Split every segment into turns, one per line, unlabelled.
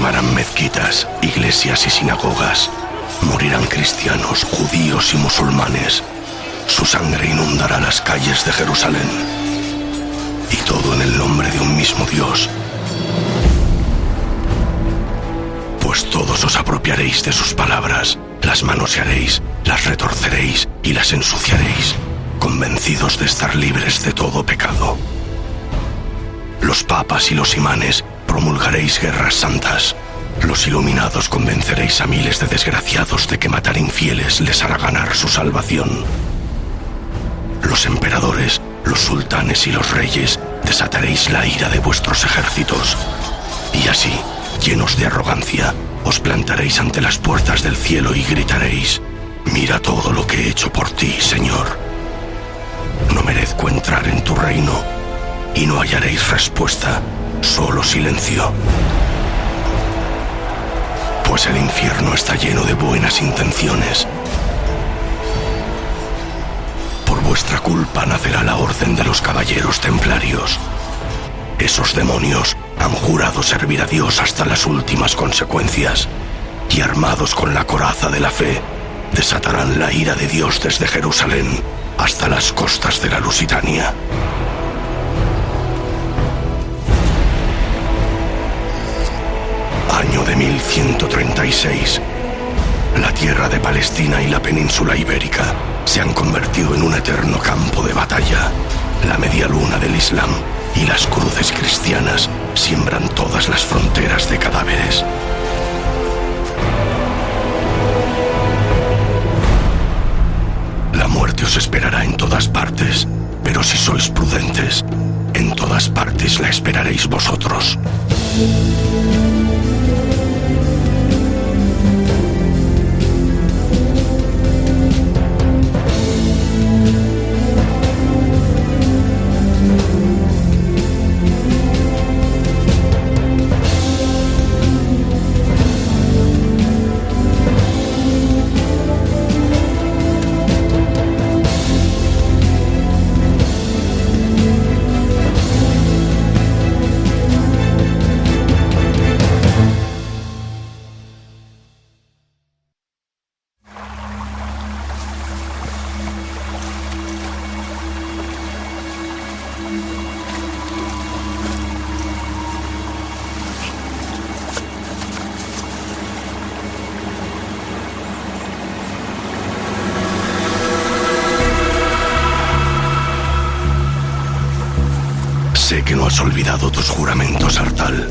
quemarán mezquitas, iglesias y sinagogas. Morirán cristianos, judíos y musulmanes. Su sangre inundará las calles de Jerusalén. Y todo en el nombre de un mismo Dios. Pues todos os apropiaréis de sus palabras, las manosearéis, las retorceréis y las ensuciaréis, convencidos de estar libres de todo pecado. Los papas y los imanes promulgaréis guerras santas. Los iluminados convenceréis a miles de desgraciados de que matar infieles les hará ganar su salvación. Los emperadores, los sultanes y los reyes desataréis la ira de vuestros ejércitos. Y así, llenos de arrogancia, os plantaréis ante las puertas del cielo y gritaréis: mira todo lo que he hecho por ti, Señor. No merezco entrar en tu reino. Y no hallaréis respuesta, solo silencio. Pues el infierno está lleno de buenas intenciones. Por vuestra culpa nacerá la Orden de los Caballeros Templarios. Esos demonios han jurado servir a Dios hasta las últimas consecuencias, y armados con la coraza de la fe, desatarán la ira de Dios desde Jerusalén hasta las costas de la Lusitania. Año de 1136. La tierra de Palestina y la península ibérica se han convertido en un eterno campo de batalla. La media luna del Islam y las cruces cristianas siembran todas las fronteras de cadáveres. La muerte os esperará en todas partes, pero si sois prudentes, en todas partes la esperaréis vosotros. Sé que no has olvidado tus juramentos, Artal.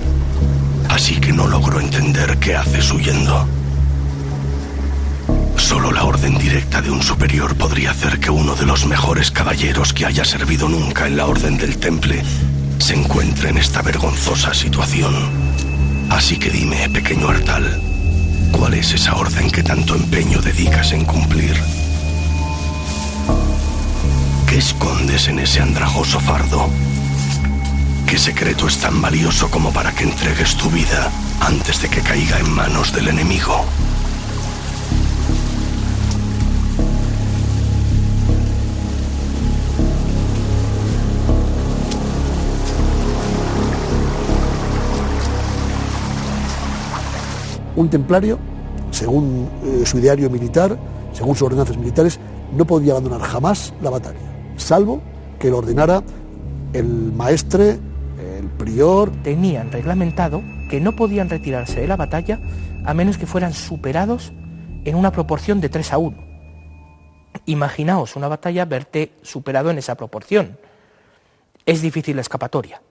Así que no logro entender qué haces huyendo. Solo la orden directa de un superior podría hacer que uno de los mejores caballeros que haya servido nunca en la Orden del Temple se encuentre en esta vergonzosa situación. Así que dime, pequeño Artal, ¿cuál es esa orden que tanto empeño dedicas en cumplir? ¿Qué escondes en ese andrajoso fardo? ¿Qué secreto es tan valioso como para que entregues tu vida antes de que caiga en manos del enemigo?
Un templario, según su ideario militar, según sus ordenanzas militares, no podía abandonar jamás la batalla, salvo que lo ordenara el maestre, el prior.
Tenían reglamentado que no podían retirarse de la batalla a menos que fueran superados en una proporción de 3-1. Imaginaos una batalla, verte superado en esa proporción. Es difícil la escapatoria.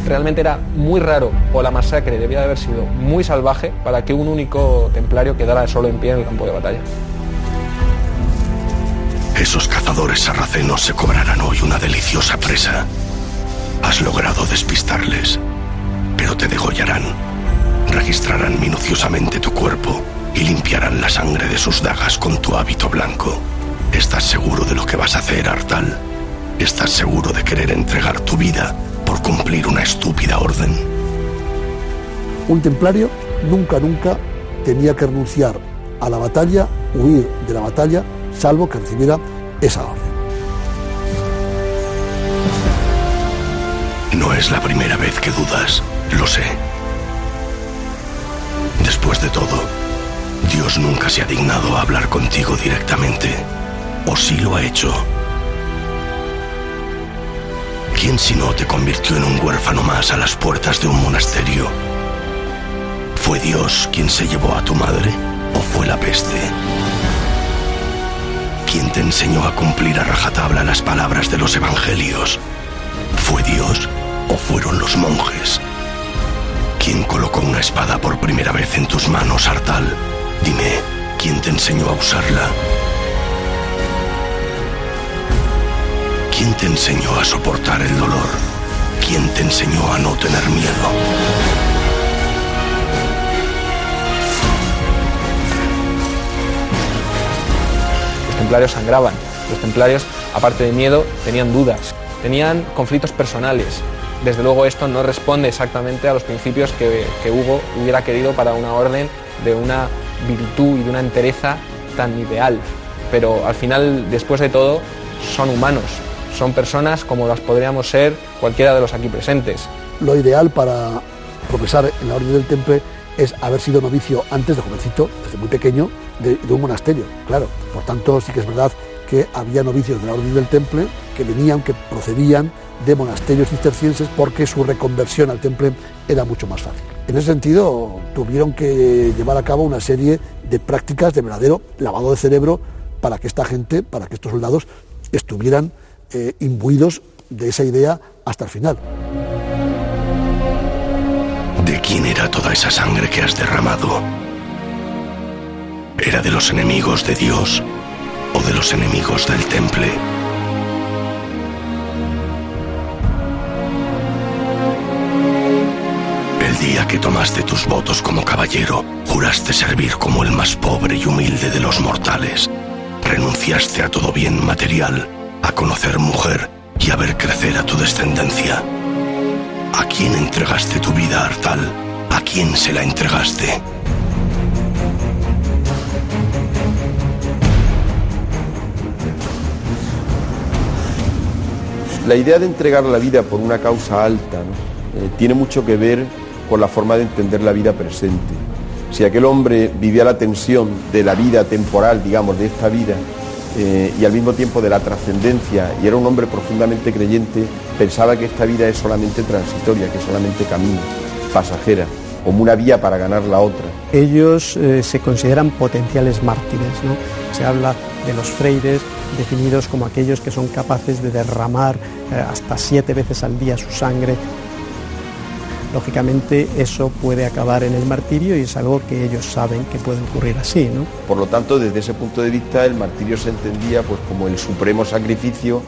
Realmente era muy raro, o la masacre debía de haber sido muy salvaje para que un único templario quedara solo en pie en el campo de batalla.
Esos cazadores sarracenos se cobrarán hoy una deliciosa presa. Has logrado despistarles, pero te degollarán. Registrarán minuciosamente tu cuerpo y limpiarán la sangre de sus dagas con tu hábito blanco. ¿Estás seguro de lo que vas a hacer, Artal? ¿Estás seguro de querer entregar tu vida por cumplir una estúpida orden?
Un templario nunca tenía que renunciar a la batalla, huir de la batalla, salvo que recibiera esa orden.
No es la primera vez que dudas, lo sé. Después de todo, Dios nunca se ha dignado a hablar contigo directamente. ¿O sí lo ha hecho? ¿Quién si no te convirtió en un huérfano más a las puertas de un monasterio? ¿Fue Dios quien se llevó a tu madre o fue la peste? ¿Quién te enseñó a cumplir a rajatabla las palabras de los evangelios? ¿Fue Dios o fueron los monjes? ¿Quién colocó una espada por primera vez en tus manos, Artal? Dime, ¿quién te enseñó a usarla? ¿Quién te enseñó a soportar el dolor? ¿Quién te enseñó a no tener miedo?
Los templarios sangraban. Los templarios, aparte de miedo, tenían dudas, tenían conflictos personales. Desde luego esto no responde exactamente a los principios que Hugo hubiera querido para una orden de una virtud y de una entereza tan ideal. Pero al final, después de todo, son humanos, son personas como las podríamos ser cualquiera de los aquí presentes.
Lo ideal para profesar en la Orden del Temple es haber sido novicio antes de jovencito, desde muy pequeño, de un monasterio, claro. Por tanto, sí que es verdad que había novicios de la Orden del Temple que procedían de monasterios cistercienses porque su reconversión al Temple era mucho más fácil. En ese sentido, tuvieron que llevar a cabo una serie de prácticas de verdadero lavado de cerebro para que esta gente, para que estos soldados estuvieran imbuidos de esa idea hasta el final.
¿De quién era toda esa sangre que has derramado? ¿Era de los enemigos de Dios o de los enemigos del Temple? El día que tomaste tus votos como caballero, juraste servir como el más pobre y humilde de los mortales. Renunciaste a todo bien material, a conocer mujer y a ver crecer a tu descendencia. ¿A quién entregaste tu vida, Artal? ¿A quién se la entregaste?
La idea de entregar la vida por una causa alta, ¿no? Tiene mucho que ver con la forma de entender la vida presente. Si aquel hombre vivía la tensión de la vida temporal, digamos, de esta vida, y al mismo tiempo de la trascendencia, y era un hombre profundamente creyente, pensaba que esta vida es solamente transitoria, que es solamente camino, pasajera, como una vía para ganar la otra.
Ellos se consideran potenciales mártires, ¿no? Se habla de los freires definidos como aquellos que son capaces de derramar hasta 7 veces al día su sangre. Lógicamente eso puede acabar en el martirio y es algo que ellos saben que puede ocurrir así, ¿no?
Por lo tanto, desde ese punto de vista, el martirio se entendía pues como el supremo sacrificio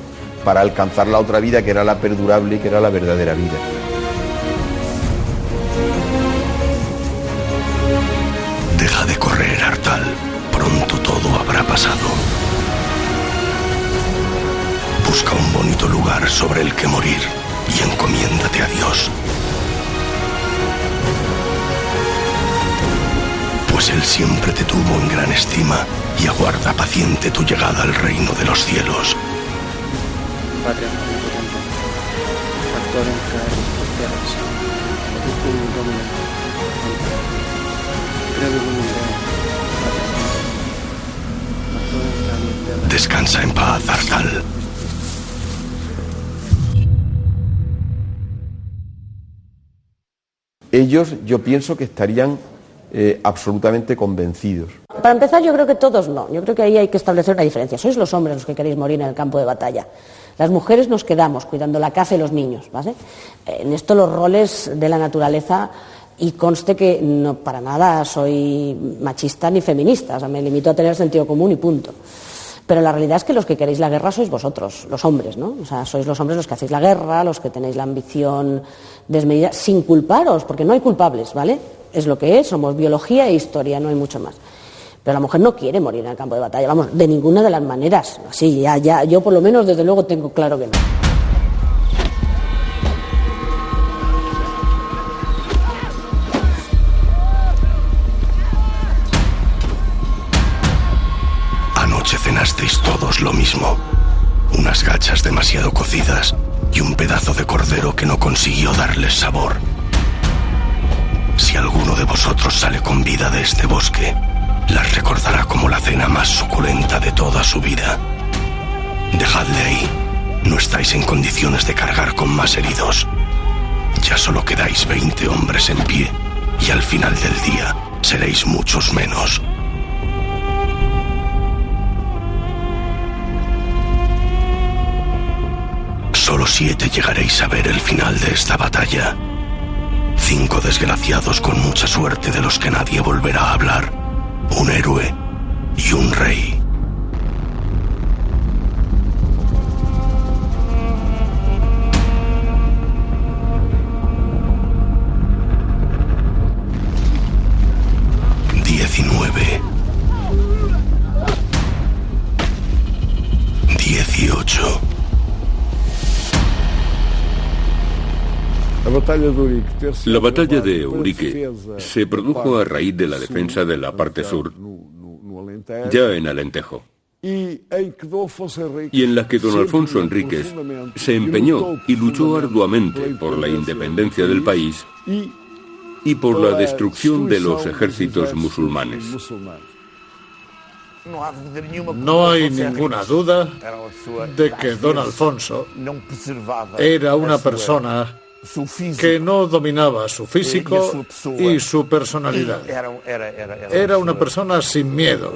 para alcanzar la otra vida, que era la perdurable y que era la verdadera vida.
Deja de correr, Artal. Pronto todo habrá pasado. Busca un bonito lugar sobre el que morir y encomiéndate a Dios. Pues Él siempre te tuvo en gran estima y aguarda paciente tu llegada al reino de los cielos.
Patria, factor en caeris terras, tucum domine, credo in Deo,
Descansa en paz, Artal.
Ellos, yo pienso que estarían absolutamente convencidos.
Para empezar, yo creo que todos no. Yo creo que ahí hay que establecer una diferencia. Sois los hombres los que queréis morir en el campo de batalla. Las mujeres nos quedamos cuidando la casa y los niños, ¿vale? En esto los roles de la naturaleza, y conste que no para nada soy machista ni feminista, o sea, me limito a tener sentido común y punto. Pero la realidad es que los que queréis la guerra sois vosotros, los hombres, ¿no? O sea, sois los hombres los que hacéis la guerra, los que tenéis la ambición desmedida, sin culparos, porque no hay culpables, ¿vale? Es lo que es, somos biología e historia, no hay mucho más. Pero la mujer no quiere morir en el campo de batalla, vamos, de ninguna de las maneras. Así, ya, yo por lo menos, desde luego, tengo claro que no.
Anoche cenasteis todos lo mismo. Unas gachas demasiado cocidas y un pedazo de cordero que no consiguió darles sabor. Si alguno de vosotros sale con vida de este bosque, las recordará como la cena más suculenta de toda su vida. Dejadle ahí. No estáis en condiciones de cargar con más heridos. Ya solo quedáis 20 hombres en pie y al final del día seréis muchos menos. Solo 7 llegaréis a ver el final de esta batalla. 5 desgraciados con mucha suerte de los que nadie volverá a hablar. Un héroe y un rey.
La batalla de Eurique se produjo a raíz de la defensa de la parte sur, ya en Alentejo, y en la que don Alfonso Enríquez se empeñó y luchó arduamente por la independencia del país y por la destrucción de los ejércitos musulmanes.
No hay ninguna duda de que don Alfonso era una persona que no dominaba su físico y su personalidad. Era una persona sin miedo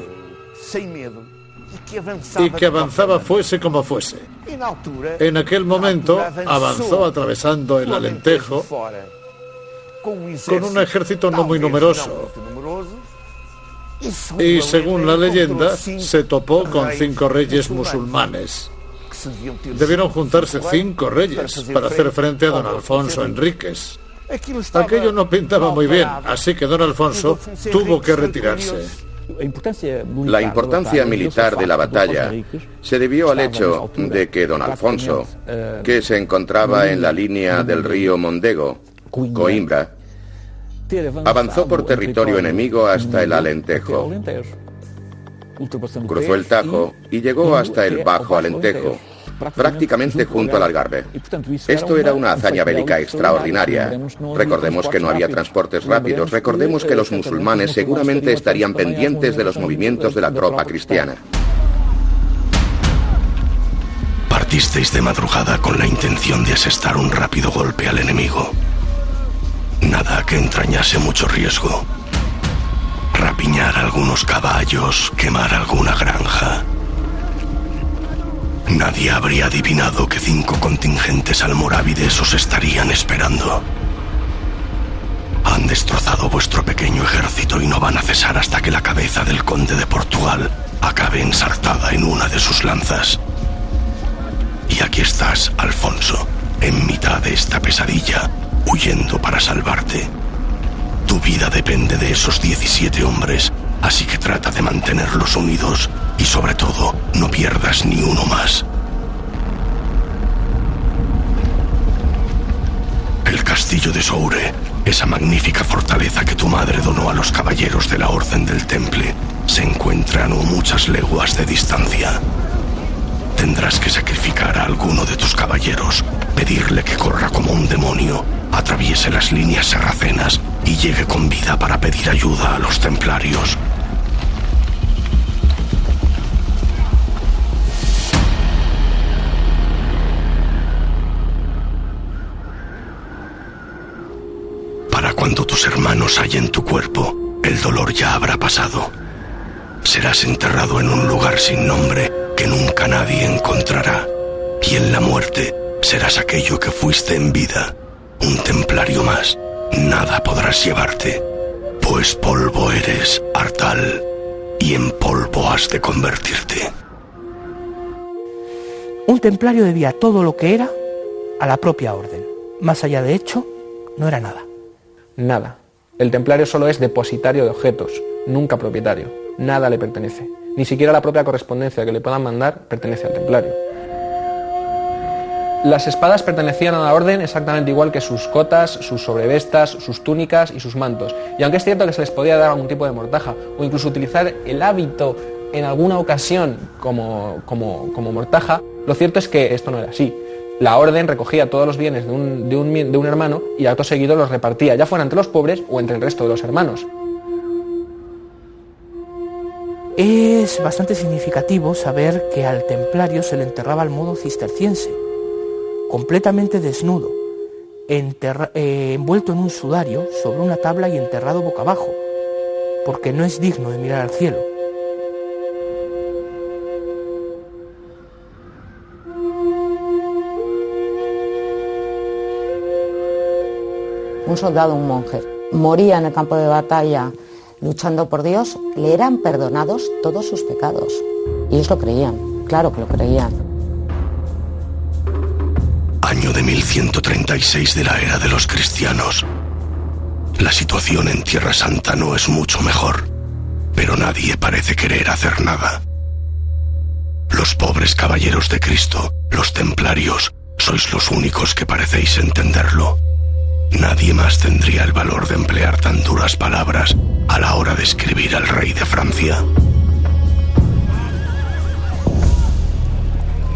y que avanzaba fuese como fuese. En aquel momento avanzó atravesando el Alentejo con un ejército no muy numeroso y, según la leyenda, se topó con 5 reyes musulmanes. Debieron juntarse 5 reyes para hacer frente a don Alfonso Enríquez. Aquello no pintaba muy bien, así que don Alfonso tuvo que retirarse.
La importancia militar de la batalla se debió al hecho de que don Alfonso, que se encontraba en la línea del río Mondego, Coimbra, avanzó por territorio enemigo hasta el Alentejo. Cruzó el Tajo y llegó hasta el Bajo Alentejo, prácticamente junto al Algarve. Esto era una hazaña bélica extraordinaria. Recordemos que no había transportes rápidos, recordemos que los musulmanes seguramente estarían pendientes de los movimientos de la tropa cristiana.
Partisteis de madrugada con la intención de asestar un rápido golpe al enemigo. Nada que entrañase mucho riesgo. Rapiñar algunos caballos, quemar alguna granja. Nadie habría adivinado que 5 contingentes almorávides os estarían esperando. Han destrozado vuestro pequeño ejército y no van a cesar hasta que la cabeza del conde de Portugal acabe ensartada en una de sus lanzas. Y aquí estás, Alfonso, en mitad de esta pesadilla, huyendo para salvarte. Tu vida depende de esos 17 hombres, así que trata de mantenerlos unidos y, sobre todo, no pierdas ni uno más. El castillo de Soure, esa magnífica fortaleza que tu madre donó a los caballeros de la Orden del Temple, se encuentra a no muchas leguas de distancia. Tendrás que sacrificar a alguno de tus caballeros, pedirle que corra como un demonio, atraviese las líneas sarracenas y llegue con vida para pedir ayuda a los templarios. Para cuando tus hermanos hallen tu cuerpo, el dolor ya habrá pasado. Serás enterrado en un lugar sin nombre que nunca nadie encontrará, y en la muerte serás aquello que fuiste en vida, un templario más. Nada podrás llevarte, pues polvo eres, Artal, y en polvo has de convertirte.
Un templario debía todo lo que era a la propia orden. Más allá de hecho, no era nada.
Nada. El templario solo es depositario de objetos, nunca propietario. nada le pertenece. Ni siquiera la propia correspondencia que le puedan mandar pertenece al templario. Las espadas pertenecían a la orden exactamente igual que sus cotas, sus sobrevestas, sus túnicas y sus mantos. Y aunque es cierto que se les podía dar algún tipo de mortaja o incluso utilizar el hábito en alguna ocasión como mortaja, lo cierto es que esto no era así. La orden recogía todos los bienes de un hermano y acto seguido los repartía, ya fuera entre los pobres o entre el resto de los hermanos.
Es bastante significativo saber que al templario se le enterraba al modo cisterciense, completamente desnudo, envuelto en un sudario sobre una tabla y enterrado boca abajo, porque no es digno de mirar al cielo.
Un soldado, un monje, moría en el campo de batalla luchando por Dios, le eran perdonados todos sus pecados. Y ellos lo creían, claro que lo creían.
Año de 1136 de la era de los cristianos. La situación en Tierra Santa no es mucho mejor, pero nadie parece querer hacer nada. Los pobres caballeros de Cristo, los templarios, sois los únicos que parecéis entenderlo. Nadie más tendría el valor de emplear tan duras palabras a la hora de escribir al rey de Francia.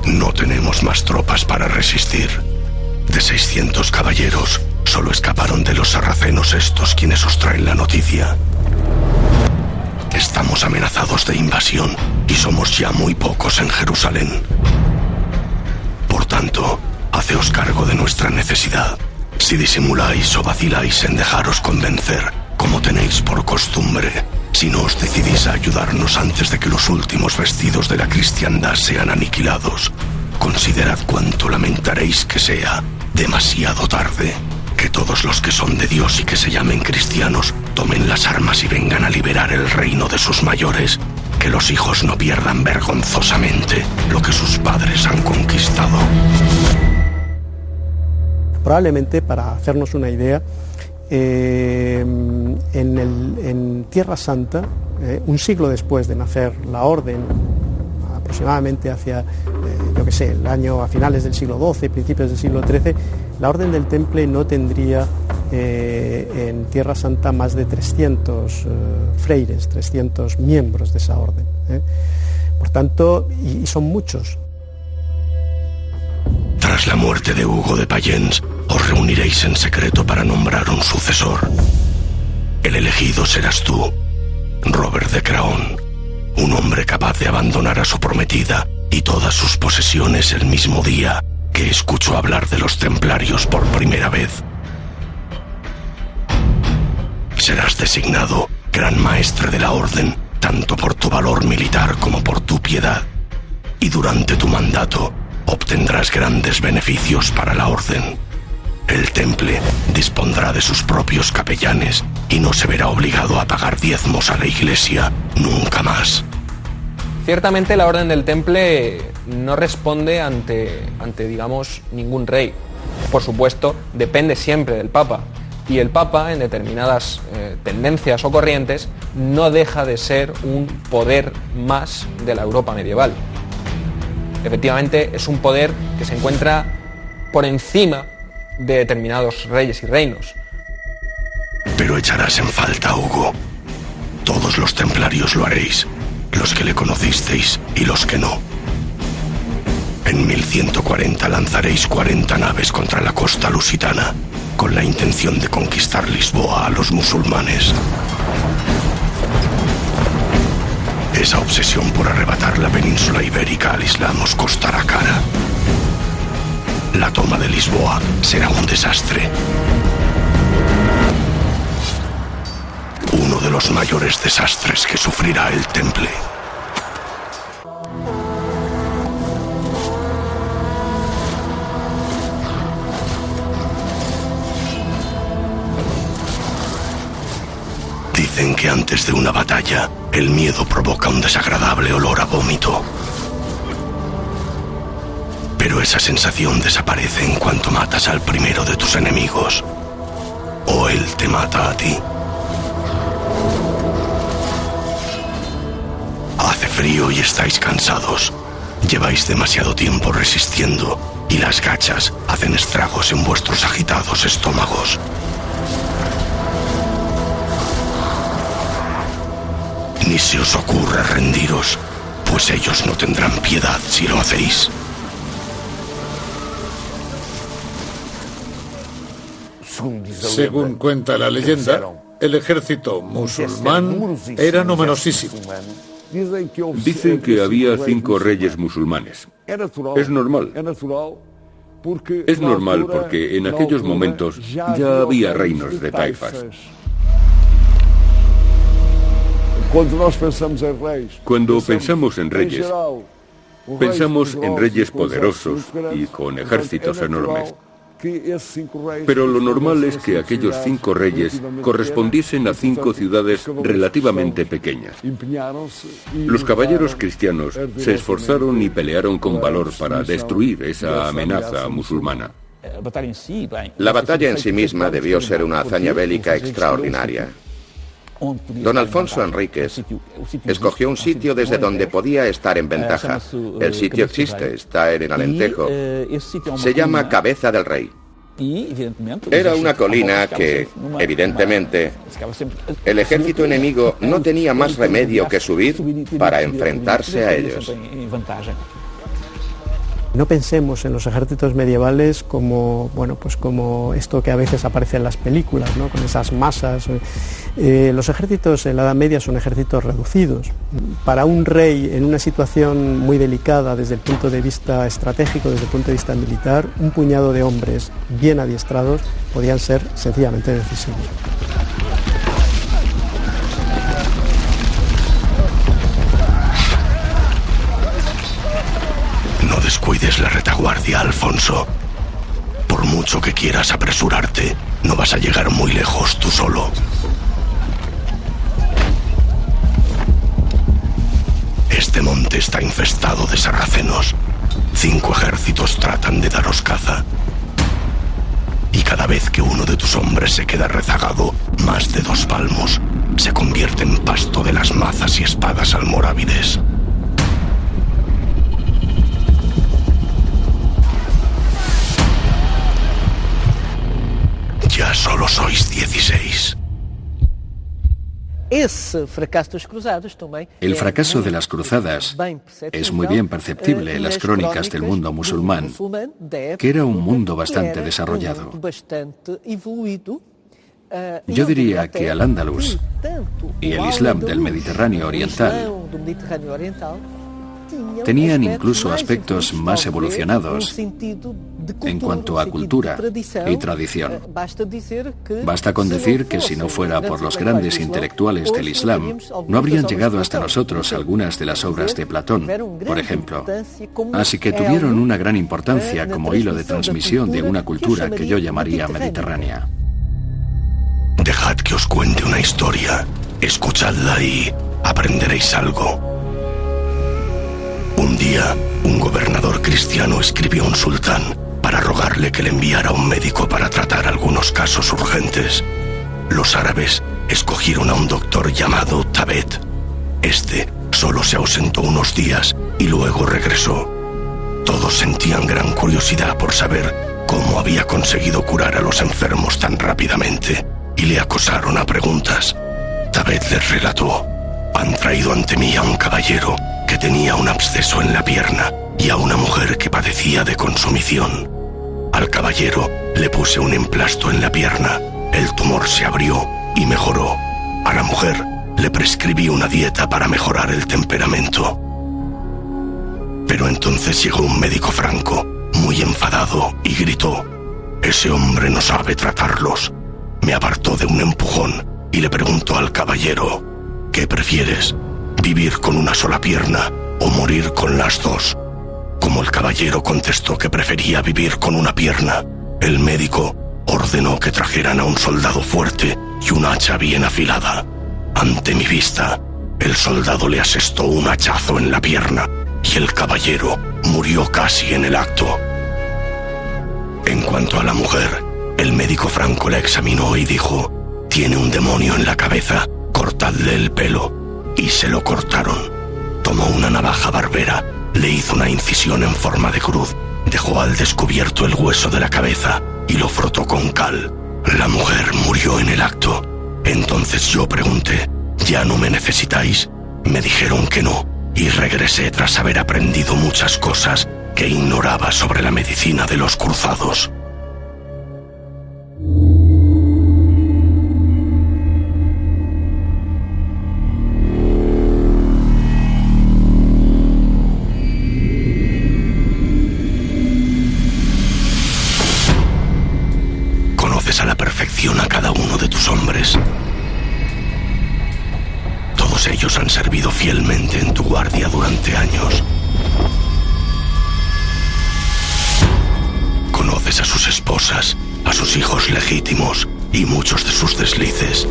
No tenemos más tropas para resistir. De 600 caballeros, solo escaparon de los sarracenos estos quienes os traen la noticia. Estamos amenazados de invasión y somos ya muy pocos en Jerusalén. Por tanto, haceos cargo de nuestra necesidad. Si disimuláis o vaciláis en dejaros convencer, como tenéis por costumbre, si no os decidís a ayudarnos antes de que los últimos vestidos de la cristiandad sean aniquilados, considerad cuánto lamentaréis que sea demasiado tarde, que todos los que son de Dios y que se llamen cristianos tomen las armas y vengan a liberar el reino de sus mayores, que los hijos no pierdan vergonzosamente lo que sus padres han conquistado.
Probablemente, para hacernos una idea, en Tierra Santa, un siglo después de nacer la orden, aproximadamente hacia, el año a finales del siglo XII, principios del siglo XIII, la Orden del Temple no tendría en Tierra Santa más de 300 freires, 300 miembros de esa orden. Por tanto, y son muchos.
Tras la muerte de Hugo de Payens, os reuniréis en secreto para nombrar un sucesor. El elegido serás tú, Robert de Craon, un hombre capaz de abandonar a su prometida y todas sus posesiones el mismo día que escuchó hablar de los templarios por primera vez. Serás designado gran maestre de la orden, tanto por tu valor militar como por tu piedad, y durante tu mandato obtendrás grandes beneficios para la orden. El Temple dispondrá de sus propios capellanes y no se verá obligado a pagar diezmos a la Iglesia nunca más.
Ciertamente la Orden del Temple no responde ante digamos, ningún rey. Por supuesto, depende siempre del Papa. Y el Papa, en determinadas tendencias o corrientes, no deja de ser un poder más de la Europa medieval. Efectivamente, es un poder que se encuentra por encima de determinados reyes y reinos.
Pero echarás en falta a Hugo. Todos los templarios lo haréis, los que le conocisteis y los que no. En 1140 lanzaréis 40 naves contra la costa lusitana, con la intención de conquistar Lisboa a los musulmanes. Esa obsesión por arrebatar la península ibérica al Islam os costará cara. La toma de Lisboa será un desastre. Uno de los mayores desastres que sufrirá el Temple. Dicen que antes de una batalla, el miedo provoca un desagradable olor a vómito. Pero esa sensación desaparece en cuanto matas al primero de tus enemigos. O él te mata a ti. frío y estáis cansados. Lleváis demasiado tiempo resistiendo y las gachas hacen estragos en vuestros agitados estómagos. Ni se os ocurra rendiros, pues ellos no tendrán piedad si lo hacéis.
Según cuenta la leyenda, el ejército musulmán era numerosísimo.
Dicen que había 5 reyes musulmanes. Es normal. Es normal porque en aquellos momentos ya había reinos de taifas. Cuando pensamos en reyes, pensamos en reyes poderosos y con ejércitos enormes. Pero lo normal es que aquellos 5 reyes correspondiesen a 5 ciudades relativamente pequeñas. Los caballeros cristianos se esforzaron y pelearon con valor para destruir esa amenaza musulmana.
La batalla en sí misma debió ser una hazaña bélica extraordinaria. Don Alfonso Enríquez escogió un sitio desde donde podía estar en ventaja. El sitio existe, está en el Alentejo. Se llama Cabeza del Rey. Era una colina que, evidentemente, el ejército enemigo no tenía más remedio que subir para enfrentarse a ellos.
No pensemos en los ejércitos medievales como, bueno, pues como esto que a veces aparece en las películas, ¿no? Con esas masas. Los ejércitos en la Edad Media son ejércitos reducidos. Para un rey en una situación muy delicada desde el punto de vista estratégico, desde el punto de vista militar, un puñado de hombres bien adiestrados podían ser sencillamente decisivos.
No descuides la retaguardia, Alfonso. Por mucho que quieras apresurarte, no vas a llegar muy lejos tú solo. Este monte está infestado de sarracenos. 5 ejércitos tratan de daros caza. Y cada vez que uno de tus hombres se queda rezagado más de 2 palmos, se convierte en pasto de las mazas y espadas almorávides. Ya solo sois 16.
El fracaso de las cruzadas es muy bien perceptible en las crónicas del mundo musulmán, que era un mundo bastante desarrollado. Yo diría que Al-Ándalus y el Islam del Mediterráneo Oriental tenían incluso aspectos más evolucionados en cuanto a cultura y tradición. Basta con decir que si no fuera por los grandes intelectuales del Islam, no habrían llegado hasta nosotros algunas de las obras de Platón, por ejemplo. Así que tuvieron una gran importancia como hilo de transmisión de una cultura que yo llamaría mediterránea.
Dejad que os cuente una historia. Escuchadla y aprenderéis algo. Un día, un gobernador cristiano escribió a un sultán para rogarle que le enviara un médico para tratar algunos casos urgentes. Los árabes escogieron a un doctor llamado Tabet. Este solo se ausentó unos días y luego regresó. Todos sentían gran curiosidad por saber cómo había conseguido curar a los enfermos tan rápidamente y le acosaron a preguntas. Tabet les relató: han traído ante mí a un caballero que tenía un absceso en la pierna y a una mujer que padecía de consumición. Al caballero le puse un emplasto en la pierna, el tumor se abrió y mejoró. A la mujer le prescribí una dieta para mejorar el temperamento. Pero entonces llegó un médico franco, muy enfadado, y gritó: ese hombre no sabe tratarlos. Me apartó de un empujón y le preguntó al caballero: ¿qué prefieres? ¿Vivir con una sola pierna o morir con las 2? Como el caballero contestó que prefería vivir con una pierna, el médico ordenó que trajeran a un soldado fuerte y un hacha bien afilada. Ante mi vista, el soldado le asestó un hachazo en la pierna y el caballero murió casi en el acto. En cuanto a la mujer, el médico franco la examinó y dijo: tiene un demonio en la cabeza, cortadle el pelo. Y se lo cortaron. tomó una navaja barbera, le hizo una incisión en forma de cruz, dejó al descubierto el hueso de la cabeza y lo frotó con cal. La mujer murió en el acto. Entonces yo pregunté, ¿ya no me necesitáis? Me dijeron que no, y regresé tras haber aprendido muchas cosas que ignoraba sobre la medicina de los cruzados. Conoces a la perfección a cada uno de tus hombres. Todos ellos han servido fielmente en tu guardia durante años. Conoces a sus esposas, a sus hijos legítimos y muchos de sus deslices.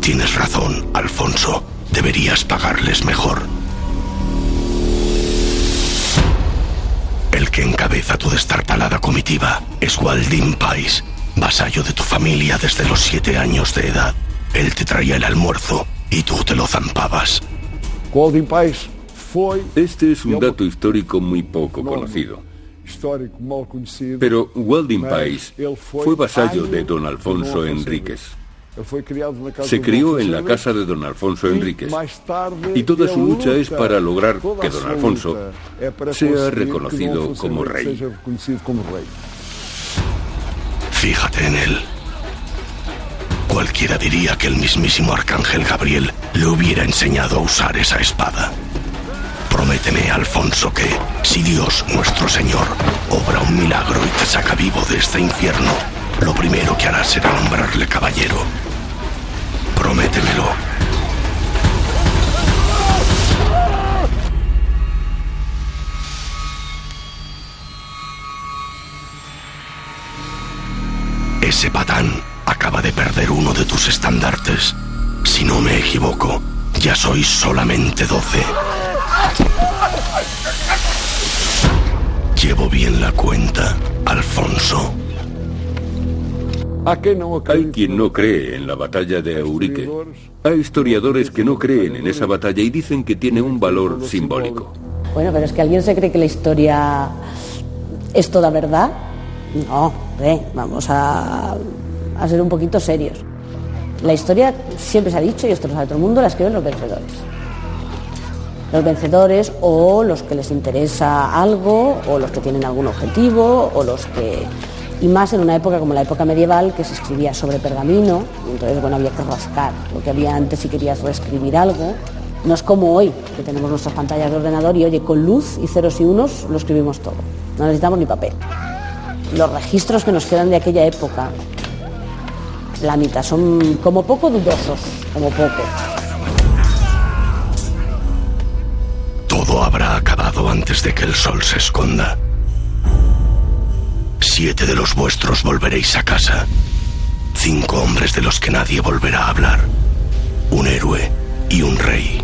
Tienes razón, Alfonso. Deberías pagarles mejor. El que encabeza tu destartalada comitiva es Waldín Pais, vasallo de tu familia desde los 7 años de edad. Él te traía el almuerzo y tú te lo zampabas.
Este es un dato histórico muy poco conocido. Pero Waldín Pais fue vasallo de don Alfonso Enríquez. Se crió en la casa de don Alfonso Enríquez y toda su lucha es para lograr que don Alfonso sea reconocido como rey.
Fíjate en él. Cualquiera diría que el mismísimo arcángel Gabriel le hubiera enseñado a usar esa espada. Prométeme, Alfonso, que si Dios, nuestro Señor, obra un milagro y te saca vivo de este infierno, lo primero que harás será nombrarle caballero. Prométemelo. Ese patán acaba de perder uno de tus estandartes. Si no me equivoco, ya sois solamente 12. ¿Llevo bien la cuenta, Alfonso?
Hay quien no cree en la batalla de Eurique. Hay historiadores que no creen en esa batalla y dicen que tiene un valor simbólico.
Bueno, pero es que alguien se cree que la historia es toda verdad. No, vamos a ser un poquito serios. La historia siempre se ha dicho, y esto lo sabe todo el mundo, la escriben los vencedores. Los vencedores, o los que les interesa algo, o los que tienen algún objetivo, o los que... Y más en una época como la época medieval, que se escribía sobre pergamino, y entonces, bueno, había que rascar lo que había antes si querías reescribir algo. No es como hoy, que tenemos nuestras pantallas de ordenador y, oye, con luz y ceros y unos lo escribimos todo. No necesitamos ni papel. Los registros que nos quedan de aquella época, la mitad son como poco dudosos, como poco.
Todo habrá acabado antes de que el sol se esconda. 7 de los vuestros volveréis a casa. 5 hombres de los que nadie volverá a hablar. Un héroe y un rey.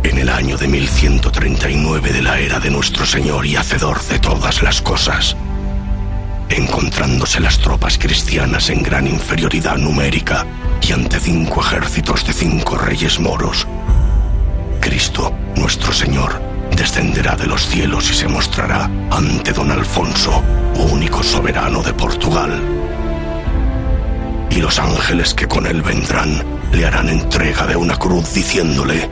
En el año de 1139 de la era de nuestro Señor y Hacedor de todas las cosas, encontrándose las tropas cristianas en gran inferioridad numérica y ante 5 ejércitos de 5 reyes moros, Cristo, nuestro Señor, descenderá de los cielos y se mostrará ante don Alfonso, único soberano de Portugal. Y los ángeles que con él vendrán le harán entrega de una cruz diciéndole: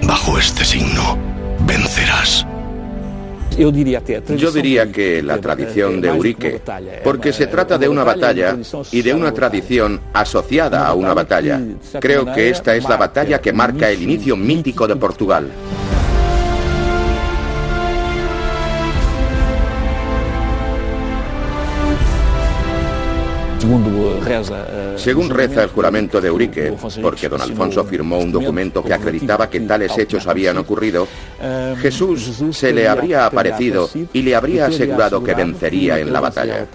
bajo este signo vencerás.
Yo diría que la tradición de Eurique, porque se trata de una batalla y de una tradición asociada a una batalla. Creo que esta es la batalla que marca el inicio mítico de Portugal. Según reza el juramento de Eurique, porque don Alfonso firmó un documento que acreditaba que tales hechos habían ocurrido, Jesús se le habría aparecido y le habría asegurado que vencería en la batalla.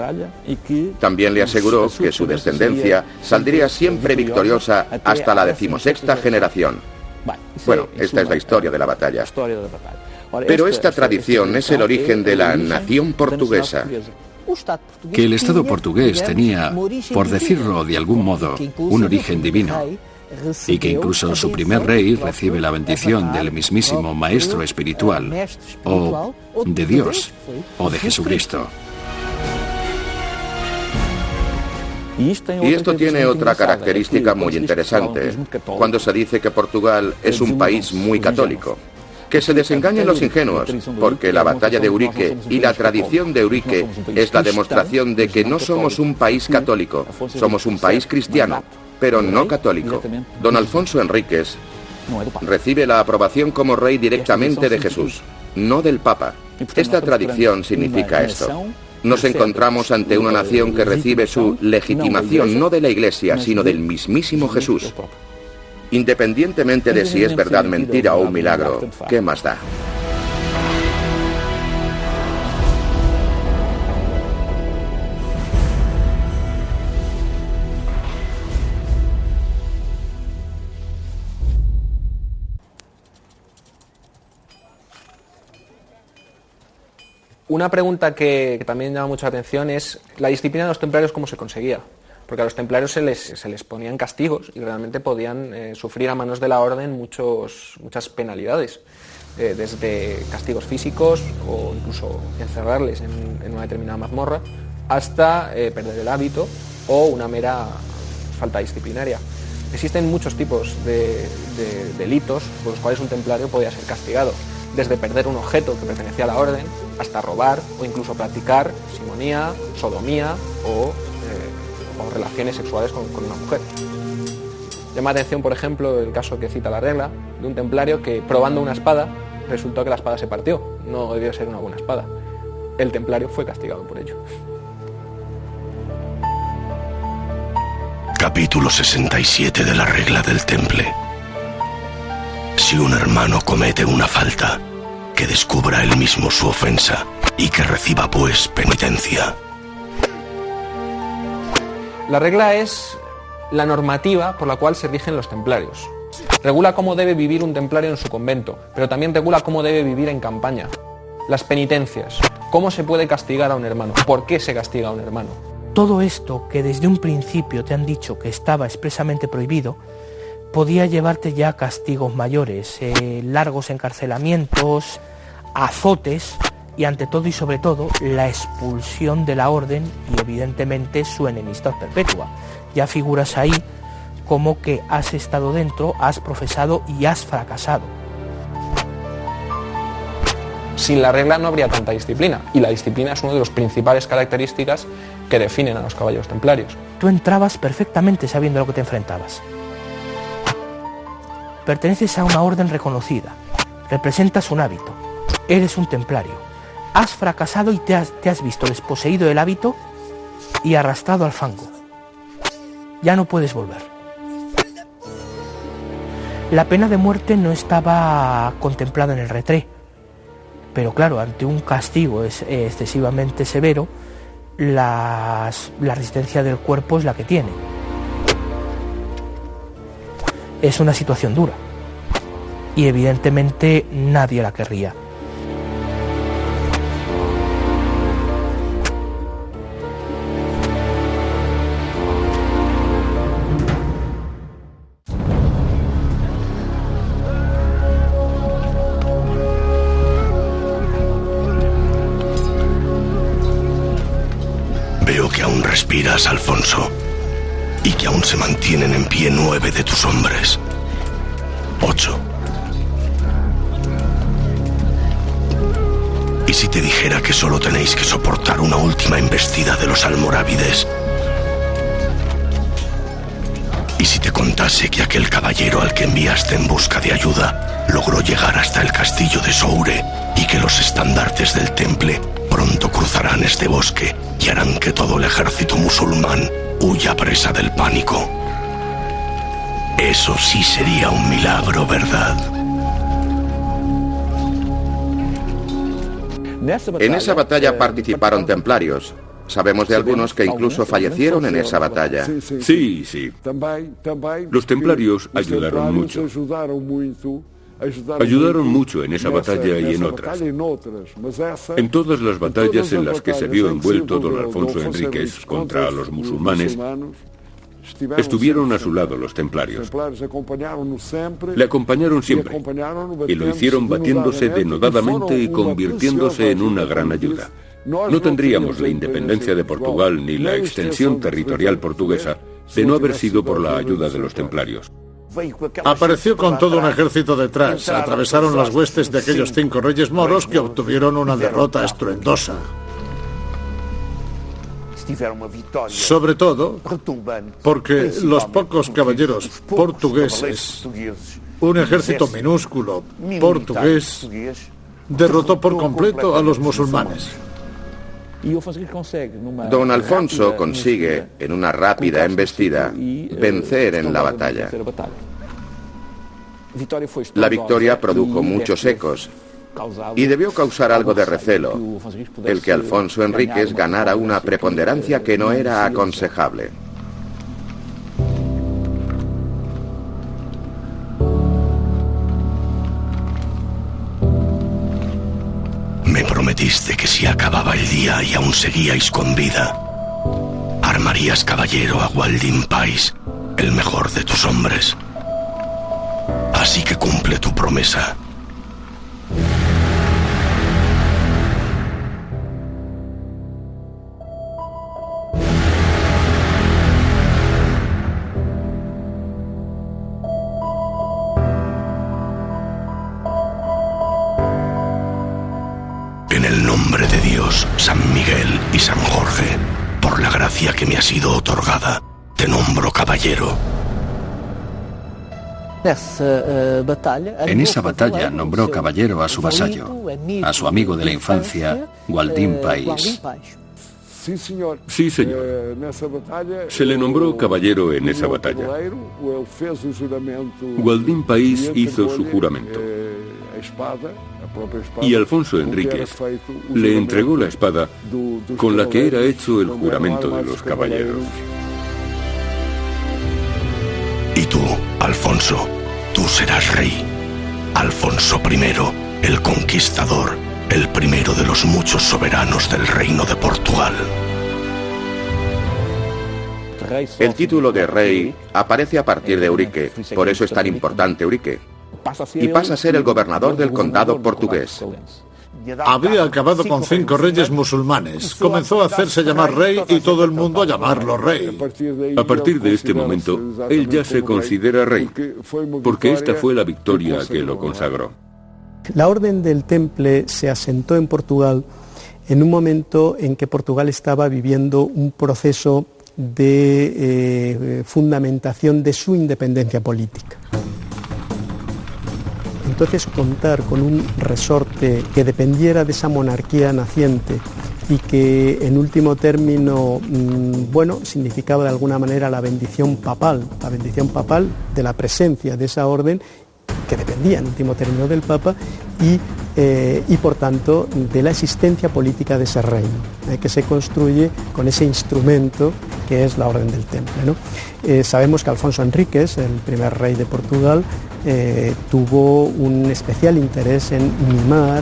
También le aseguró que su descendencia saldría siempre victoriosa hasta la 16ª generación. Bueno, esta es la historia de la batalla. Pero esta tradición es el origen de la nación portuguesa.
Que el Estado portugués tenía, por decirlo de algún modo, un origen divino, y que incluso su primer rey recibe la bendición del mismísimo Maestro Espiritual, o de Dios, o de Jesucristo.
Y esto tiene otra característica muy interesante, cuando se dice que Portugal es un país muy católico. Que se desengañen los ingenuos, porque la batalla de Eurique y la tradición de Eurique es la demostración de que no somos un país católico, somos un país cristiano, pero no católico. Don Alfonso Enríquez recibe la aprobación como rey directamente de Jesús, no del Papa. Esta tradición significa esto. Nos encontramos ante una nación que recibe su legitimación no de la Iglesia, sino del mismísimo Jesús. Independientemente de si es verdad, mentira o un milagro, ¿qué más da?
Una pregunta que también llama mucha atención es la disciplina de los templarios, ¿cómo se conseguía? Porque a los templarios se les ponían castigos y realmente podían sufrir a manos de la orden muchas penalidades, desde castigos físicos o incluso encerrarles en una determinada mazmorra, hasta perder el hábito o una mera falta disciplinaria. Existen muchos tipos de delitos por los cuales un templario podía ser castigado, desde perder un objeto que pertenecía a la orden, hasta robar o incluso practicar simonía, sodomía o relaciones sexuales con una mujer. Llama la atención, por ejemplo, el caso que cita la regla de un templario que, probando una espada, resultó que la espada se partió. No debió ser una buena espada. El templario fue castigado por ello.
Capítulo 67 de la regla del temple. Si un hermano comete una falta, que descubra él mismo su ofensa y que reciba pues penitencia.
La regla es la normativa por la cual se rigen los templarios. Regula cómo debe vivir un templario en su convento, pero también regula cómo debe vivir en campaña. Las penitencias, cómo se puede castigar a un hermano, por qué se castiga a un hermano.
Todo esto que desde un principio te han dicho que estaba expresamente prohibido, podía llevarte ya a castigos mayores, largos encarcelamientos, azotes y ante todo y sobre todo la expulsión de la orden y evidentemente su enemistad perpetua. Ya figuras ahí como que has estado dentro, has profesado y has fracasado.
Sin la regla no habría tanta disciplina, y la disciplina es una de las principales características que definen a los caballeros templarios.
Tú entrabas perfectamente sabiendo a lo que te enfrentabas. Perteneces a una orden reconocida, representas un hábito, eres un templario. Has fracasado y te has visto desposeído del hábito y arrastrado al fango. Ya no puedes volver. La pena de muerte no estaba contemplada en el retré, pero claro, ante un castigo excesivamente severo, la resistencia del cuerpo es la que tiene. Es una situación dura y evidentemente nadie la querría.
Respiras, Alfonso, y que aún se mantienen en pie 9 de tus hombres. 8. ¿Y si te dijera que solo tenéis que soportar una última embestida de los almorávides? ¿Y si te contase que aquel caballero al que enviaste en busca de ayuda logró llegar hasta el castillo de Soure y que los estandartes del temple pronto cruzarán este bosque y harán que todo el ejército musulmán huya presa del pánico? Eso sí sería un milagro, ¿verdad?
En esa batalla participaron templarios. Sabemos de algunos que incluso fallecieron en esa batalla.
Sí, sí. Los templarios ayudaron mucho. Ayudaron mucho en esa batalla y en otras. En todas las batallas en las que se vio envuelto don Alfonso Enríquez contra los musulmanes, Estuvieron a su lado los templarios. Le acompañaron siempre y lo hicieron batiéndose denodadamente y convirtiéndose en una gran ayuda. No tendríamos la independencia de Portugal ni la extensión territorial portuguesa de no haber sido por la ayuda de los templarios.
Apareció con todo un ejército detrás. Atravesaron las huestes de aquellos 5 reyes moros que obtuvieron una derrota estruendosa. Sobre todo porque los pocos caballeros portugueses, un ejército minúsculo portugués, derrotó por completo a los musulmanes.
Don Alfonso consigue, en una rápida embestida, vencer en la batalla. La victoria produjo muchos ecos y debió causar algo de recelo, el que Alfonso Enríquez ganara una preponderancia que no era aconsejable.
Me prometiste que si acababa el día y aún seguíais con vida, armarías caballero a Gualdín Pais, el mejor de tus hombres. Así que cumple tu promesa. En el nombre de Dios, San Miguel y San Jorge, por la gracia que me ha sido otorgada, te nombro caballero.
En esa batalla nombró caballero a su vasallo, a su amigo de la infancia, Gualdín Pais.
Sí, señor. Se le nombró caballero en esa batalla. Gualdín Pais hizo su juramento. Y Alfonso Enríquez le entregó la espada con la que era hecho el juramento de los caballeros.
Y tú, Alfonso, tú serás rey. Alfonso I, el conquistador, el primero de los muchos soberanos del reino de Portugal.
El título de rey aparece a partir de Eurique, por eso es tan importante Eurique, y pasa a ser el gobernador del condado portugués.
Había acabado con 5 reyes musulmanes. Comenzó a hacerse llamar rey y todo el mundo a llamarlo rey.
A partir de este momento, él ya se considera rey, porque esta fue la victoria que lo consagró.
La Orden del Temple se asentó en Portugal en un momento en que Portugal estaba viviendo un proceso de fundamentación de su independencia política. Entonces, contar con un resorte que dependiera de esa monarquía naciente y que en último término, significaba de alguna manera la bendición papal de la presencia de esa orden, que dependía en último término del Papa, y por tanto de la existencia política de ese reino, que se construye con ese instrumento que es la Orden del Temple, ¿no? Sabemos que Alfonso Enríquez, el primer rey de Portugal, tuvo un especial interés en mimar,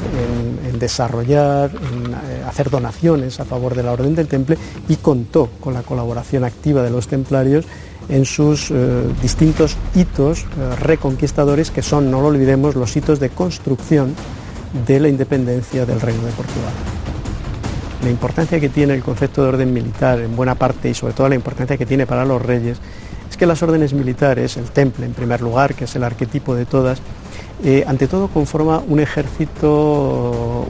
en desarrollar, en hacer donaciones a favor de la Orden del Temple, y contó con la colaboración activa de los templarios en sus distintos hitos reconquistadores, que son, no lo olvidemos, los hitos de construcción de la independencia del Reino de Portugal. La importancia que tiene el concepto de orden militar, en buena parte, y sobre todo la importancia que tiene para los reyes, es que las órdenes militares, el temple en primer lugar, que es el arquetipo de todas, ante todo conforma un ejército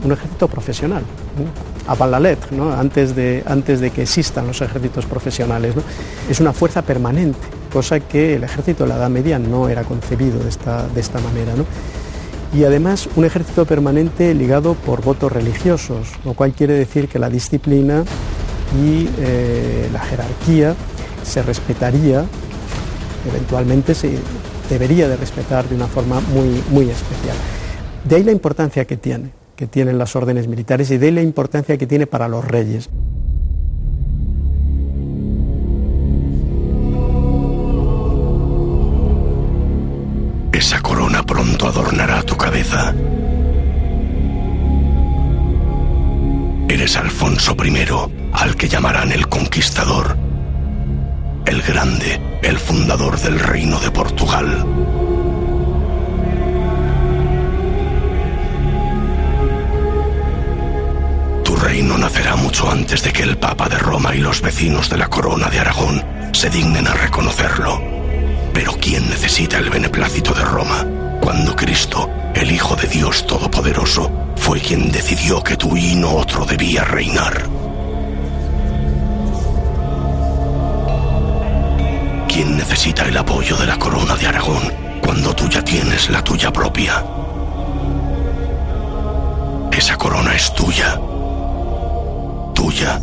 profesional, ¿no? Avant la lettre, ¿no? Antes de que existan los ejércitos profesionales, ¿no? Es una fuerza permanente, cosa que el ejército de la Edad Media no era concebido de esta manera, ¿no? Y además un ejército permanente ligado por votos religiosos, lo cual quiere decir que la disciplina y la jerarquía se respetaría, eventualmente se debería de respetar de una forma muy, muy especial. De ahí la importancia que tienen las órdenes militares, y de ahí la importancia que tiene para los reyes.
Esa corona pronto adornará tu cabeza. Eres Alfonso I, al que llamarán el Conquistador. el Grande, el fundador del Reino de Portugal. Tu reino nacerá mucho antes de que el Papa de Roma y los vecinos de la Corona de Aragón se dignen a reconocerlo. Pero ¿quién necesita el beneplácito de Roma cuando Cristo, el Hijo de Dios Todopoderoso, fue quien decidió que tú y no otro debía reinar? ¿Quién necesita el apoyo de la Corona de Aragón cuando tú ya tienes la tuya propia? Esa corona es tuya. Tuya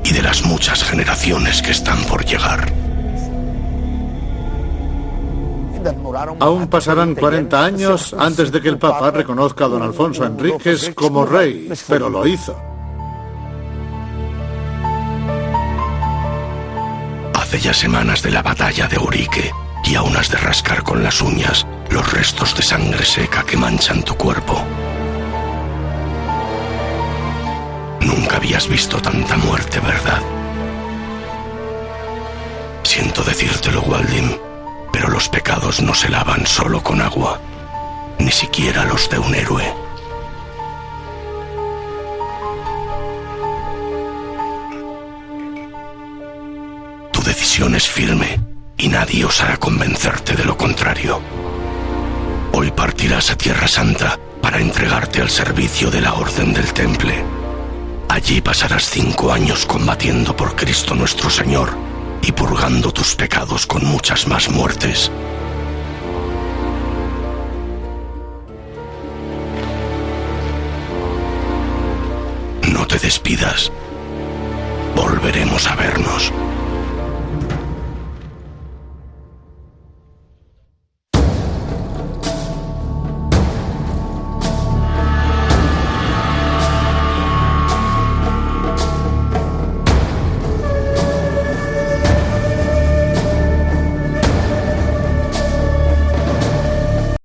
y de las muchas generaciones que están por llegar.
Aún pasarán 40 años antes de que el Papa reconozca a don Alfonso Enríquez como rey, pero lo hizo.
Hace ya semanas de la batalla de Urique y aún has de rascar con las uñas los restos de sangre seca que manchan tu cuerpo. Nunca habías visto tanta muerte, ¿verdad? Siento decírtelo, Waldim, pero los pecados no se lavan solo con agua, ni siquiera los de un héroe. Tu decisión es firme y nadie osará convencerte de lo contrario. Hoy partirás a Tierra Santa para entregarte al servicio de la Orden del Temple. Allí pasarás 5 años combatiendo por Cristo nuestro Señor y purgando tus pecados con muchas más muertes. No te despidas. Volveremos a vernos.